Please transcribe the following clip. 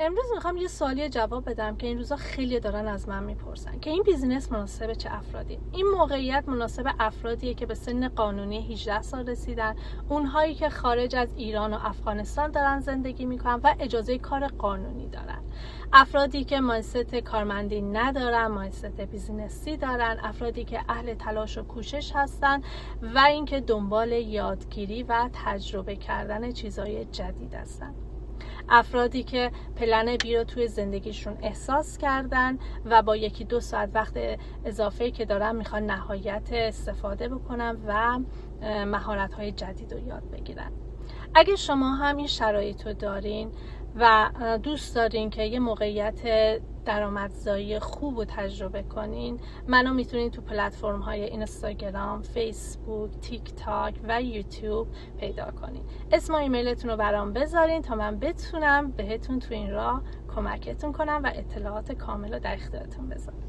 امروز میخوام یه سوالی جواب بدم که این روزا خیلی دارن از من میپرسن که این بیزینس مناسب چه افرادی؟ این موقعیت مناسب افرادیه که به سن قانونی 18 سال رسیدن، اونهایی که خارج از ایران و افغانستان دارن زندگی میکنن و اجازه کار قانونی دارن. افرادی که مایندست کارمندی ندارن، مایندست بیزینسی دارن، افرادی که اهل تلاش و کوشش هستن و اینکه دنبال یادگیری و تجربه کردن چیزهای جدید هستن. افرادی که پلن بی رو توی زندگیشون احساس کردن و با 1-2 ساعت وقت اضافه که دارن میخوان نهایت استفاده بکنن و مهارت‌های جدید رو یاد بگیرن. اگه شما هم این شرایط رو دارین و دوست دارین که یه موقعیت درآمدزایی خوب رو تجربه کنین، منو میتونین تو پلتفرم های اینستاگرام، فیسبوک، تیک تاک و یوتیوب پیدا کنین. اسم و ایمیلتون رو برام بذارین تا من بتونم بهتون تو این راه کمکتون کنم و اطلاعات کامل رو در اختیارتون بذارم.